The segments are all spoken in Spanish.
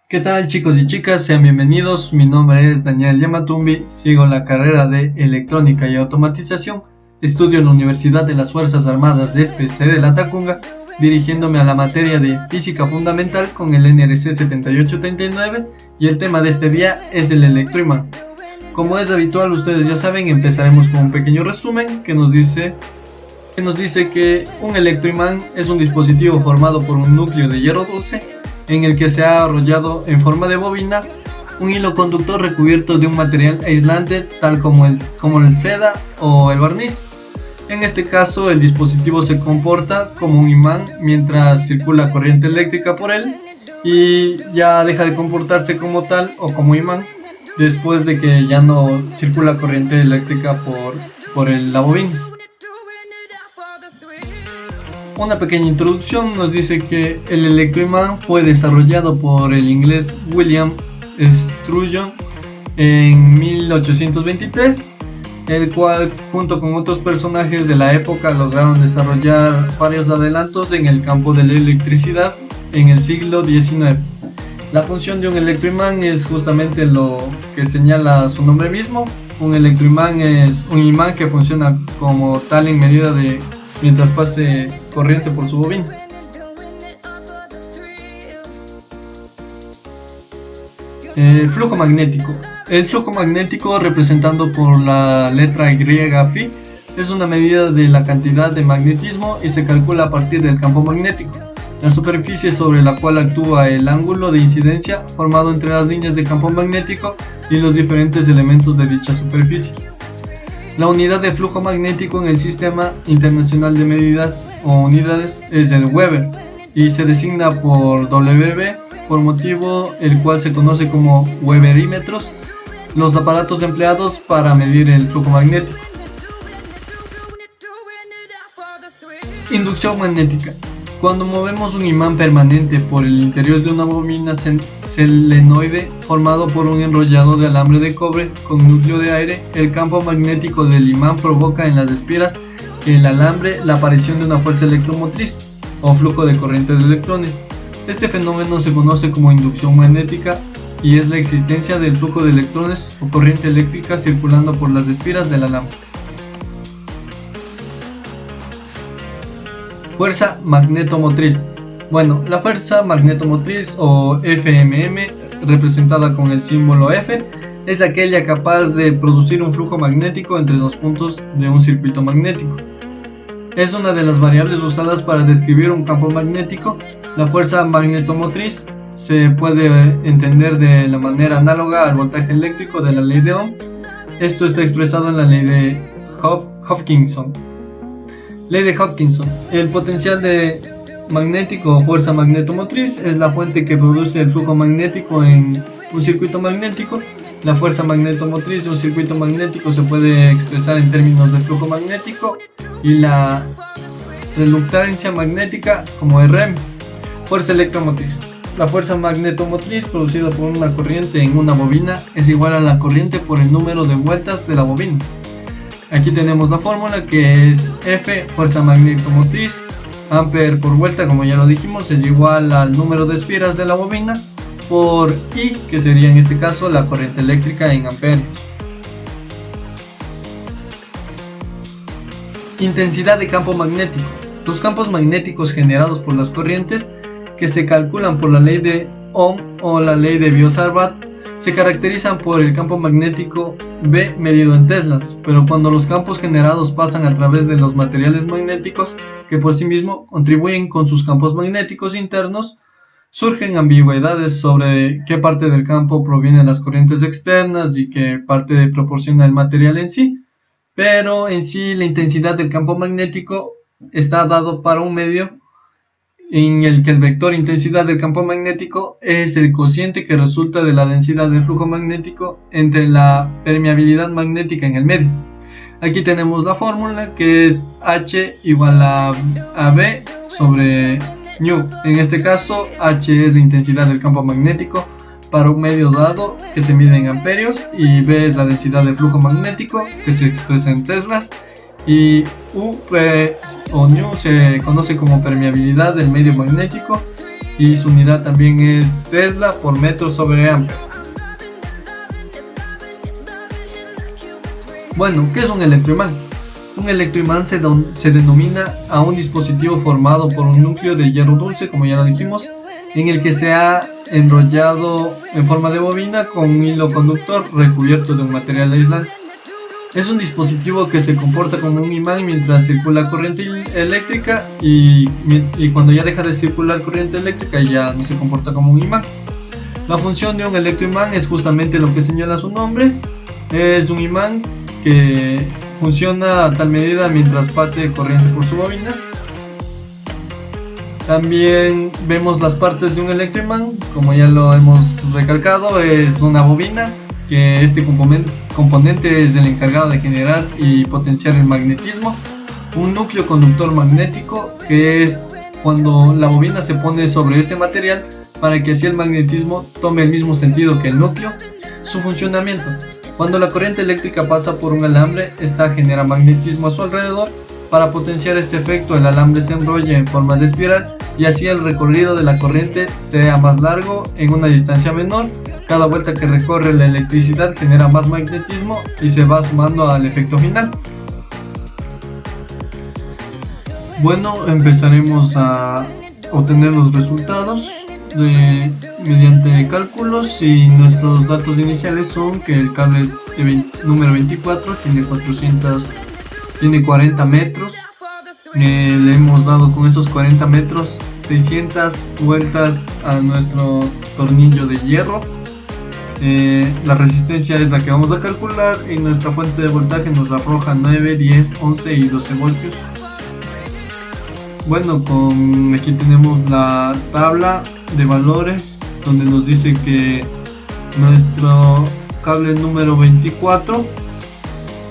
¿Qué tal, chicos y chicas? Sean bienvenidos. Mi nombre es Daniel Yamatumbi, sigo la carrera de Electrónica y Automatización, estudio en la Universidad de las Fuerzas Armadas de SPC de La Tacunga, dirigiéndome a la materia de Física Fundamental con el NRC 7839 y el tema de este día es el electroimán. Como es habitual, ustedes ya saben, empezaremos con un pequeño resumen que nos dice que un electroimán es un dispositivo formado por un núcleo de hierro dulce en el que se ha arrollado en forma de bobina un hilo conductor recubierto de un material aislante tal como el seda o el barniz. En este caso, el dispositivo se comporta como un imán mientras circula corriente eléctrica por él y ya deja de comportarse como tal o como imán después de que ya no circula corriente eléctrica por la bobina. Una pequeña introducción nos dice que el electroimán fue desarrollado por el inglés William Sturgeon en 1823, el cual junto con otros personajes de la época lograron desarrollar varios adelantos en el campo de la electricidad en el siglo XIX. La función de un electroimán es justamente lo que señala su nombre mismo. Un electroimán es un imán que funciona como tal en medida de mientras pase corriente por su bobina. El flujo magnético. El flujo magnético, representado por la letra Y phi, es una medida de la cantidad de magnetismo y se calcula a partir del campo magnético, la superficie sobre la cual actúa el ángulo de incidencia formado entre las líneas de campo magnético y los diferentes elementos de dicha superficie. La unidad de flujo magnético en el Sistema Internacional de Medidas o Unidades es el Weber y se designa por WB por motivo el cual se conoce como weberímetros, los aparatos empleados para medir el flujo magnético. Inducción magnética. Cuando movemos un imán permanente por el interior de una bobina selenoide formado por un enrollado de alambre de cobre con núcleo de aire, el campo magnético del imán provoca en las espiras del alambre la aparición de una fuerza electromotriz o flujo de corriente de electrones. Este fenómeno se conoce como inducción magnética y es la existencia del flujo de electrones o corriente eléctrica circulando por las espiras del alambre. Fuerza magnetomotriz. Bueno, la fuerza magnetomotriz o FMM, representada con el símbolo F, es aquella capaz de producir un flujo magnético entre los puntos de un circuito magnético. Es una de las variables usadas para describir un campo magnético. La fuerza magnetomotriz se puede entender de la manera análoga al voltaje eléctrico de la ley de Ohm. Esto está expresado en la ley de Hopkinson. Ley de Hopkinson. El potencial de magnético o fuerza magnetomotriz es la fuente que produce el flujo magnético en un circuito magnético. La fuerza magnetomotriz de un circuito magnético se puede expresar en términos de flujo magnético y la reluctancia magnética como Rm. Fuerza electromotriz. La fuerza magnetomotriz producida por una corriente en una bobina es igual a la corriente por el número de vueltas de la bobina. Aquí tenemos la fórmula que es F, fuerza magnetomotriz, ampere por vuelta, como ya lo dijimos, es igual al número de espiras de la bobina, por I, que sería en este caso la corriente eléctrica en amperios. Intensidad de campo magnético. Los campos magnéticos generados por las corrientes que se calculan por la ley de Ohm o la ley de Biot-Savart se caracterizan por el campo magnético B medido en teslas, pero cuando los campos generados pasan a través de los materiales magnéticos que por sí mismos contribuyen con sus campos magnéticos internos, surgen ambigüedades sobre qué parte del campo provienen las corrientes externas y qué parte proporciona el material en sí, pero en sí la intensidad del campo magnético está dado para un medio en el que el vector intensidad del campo magnético es el cociente que resulta de la densidad del flujo magnético entre la permeabilidad magnética en el medio. Aquí tenemos la fórmula que es H igual a B sobre nu. En este caso H es la intensidad del campo magnético para un medio dado que se mide en amperios y B es la densidad del flujo magnético que se expresa en teslas y U o nu se conoce como permeabilidad del medio magnético y su unidad también es Tesla por metro sobre ampere. Bueno, ¿qué es un electroimán? Un electroimán se denomina a un dispositivo formado por un núcleo de hierro dulce, como ya lo dijimos, en el que se ha enrollado en forma de bobina con un hilo conductor recubierto de un material aislante. Es un dispositivo que se comporta como un imán mientras circula corriente eléctrica y cuando ya deja de circular corriente eléctrica ya no se comporta como un imán. La función de un electroimán es justamente lo que señala su nombre. Es un imán que funciona a tal medida mientras pase corriente por su bobina. También vemos las partes de un electroimán, como ya lo hemos recalcado, es una bobina, que este componente es el encargado de generar y potenciar el magnetismo. Un núcleo conductor magnético, que es cuando la bobina se pone sobre este material para que así el magnetismo tome el mismo sentido que el núcleo. Su funcionamiento: cuando la corriente eléctrica pasa por un alambre, esta genera magnetismo a su alrededor. Para potenciar este efecto, el alambre se enrolla en forma de espiral y así el recorrido de la corriente sea más largo en una distancia menor. Cada vuelta que recorre la electricidad genera más magnetismo y se va sumando al efecto final. Bueno, empezaremos a obtener los resultados mediante cálculos, y nuestros datos iniciales son que el cable número 24 tiene 40 metros. Le hemos dado con esos 40 metros 600 vueltas a nuestro tornillo de hierro. La resistencia es la que vamos a calcular y nuestra fuente de voltaje nos arroja 9, 10, 11 y 12 voltios. Bueno, aquí tenemos la tabla de valores donde nos dice que nuestro cable número 24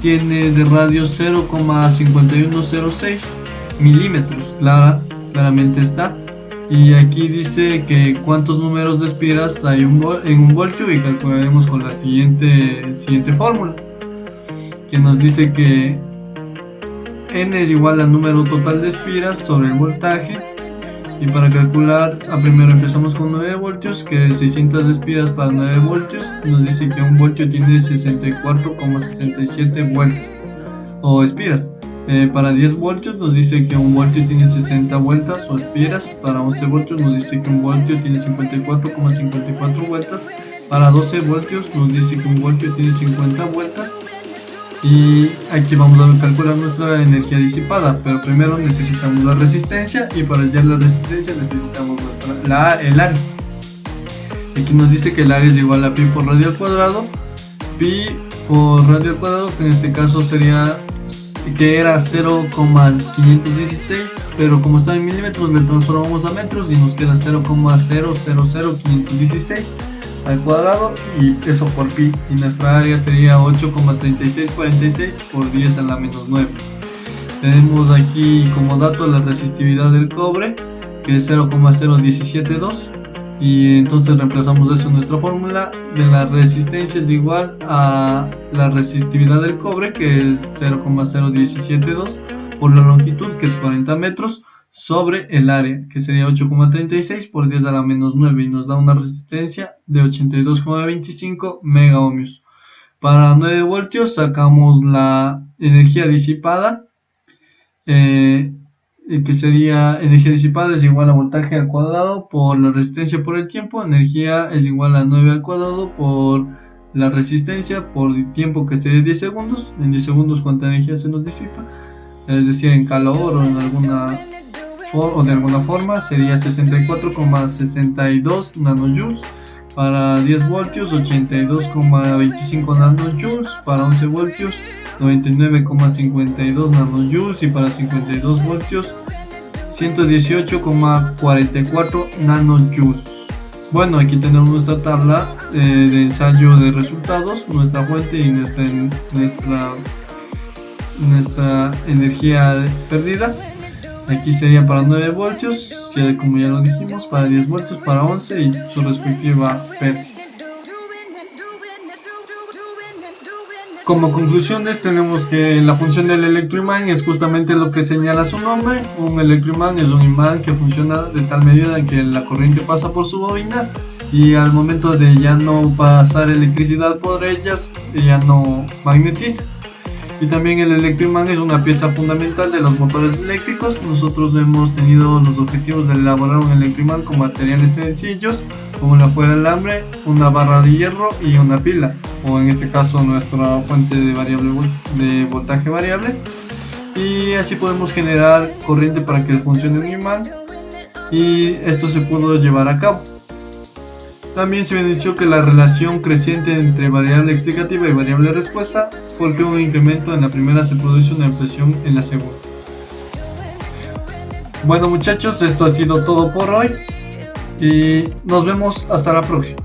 tiene de radio 0,5106 milímetros, claramente está. Y aquí dice que cuántos números de espiras hay en un voltio, y calcularemos con la siguiente fórmula, que nos dice que N es igual al número total de espiras sobre el voltaje. Y para calcular, primero empezamos con 9 voltios, que 600 espiras para 9 voltios nos dice que un voltio tiene 64,67 vueltas o espiras. Para 10 voltios nos dice que un voltio tiene 60 vueltas o espiras. Para 11 voltios nos dice que un voltio tiene 54,54 vueltas. Para 12 voltios nos dice que un voltio tiene 50 vueltas. Y aquí vamos a calcular nuestra energía disipada, pero primero necesitamos la resistencia, y para hallar la resistencia necesitamos el área. Aquí nos dice que el área es igual a pi por radio al cuadrado. Pi por radio al cuadrado, que en este caso era 0,516, pero como está en milímetros le transformamos a metros y nos queda 0,000516 al cuadrado, y eso por pi, y nuestra área sería 8,3646 por 10 a la menos 9. Tenemos aquí como dato la resistividad del cobre, que es 0,0172, y entonces reemplazamos eso en nuestra fórmula. De la resistencia es igual a la resistividad del cobre, que es 0,0172 por la longitud, que es 40 metros, sobre el área, que sería 8,36 por 10 a la menos 9, y nos da una resistencia de 82,25 mega ohmios. Para 9 voltios sacamos la energía disipada, que sería energía disipada es igual a voltaje al cuadrado por la resistencia por el tiempo. Energía es igual a 9 al cuadrado por la resistencia por el tiempo, que sería 10 segundos. En 10 segundos, ¿cuánta energía se nos disipa? Es decir, en calor o de alguna forma sería 64,62 nanojoules. Para 10 voltios 82,25 nanojoules. Para 11 voltios 99,52 nanojoules, y para 52 voltios 118,44 nanojoules. Bueno, aquí tenemos nuestra tabla de ensayo de resultados, nuestra fuente y nuestra energía perdida. Aquí sería para 9 voltios, como ya lo dijimos, para 10 voltios, para 11 y su respectiva pérdida. Como conclusiones tenemos que la función del electroimán es justamente lo que señala su nombre. Un electroimán es un imán que funciona de tal medida que la corriente pasa por su bobina y al momento de ya no pasar electricidad por ellas ya no magnetiza. Y también el electroimán es una pieza fundamental de los motores eléctricos. Nosotros hemos tenido los objetivos de elaborar un electroimán con materiales sencillos como la fuera el alambre, una barra de hierro y una pila, o en este caso nuestra fuente de voltaje variable, y así podemos generar corriente para que funcione un imán, y esto se pudo llevar a cabo. También se evidenció que la relación creciente entre variable explicativa y variable respuesta, porque un incremento en la primera se produce una impresión en la segunda. Bueno muchachos, esto ha sido todo por hoy y nos vemos hasta la próxima.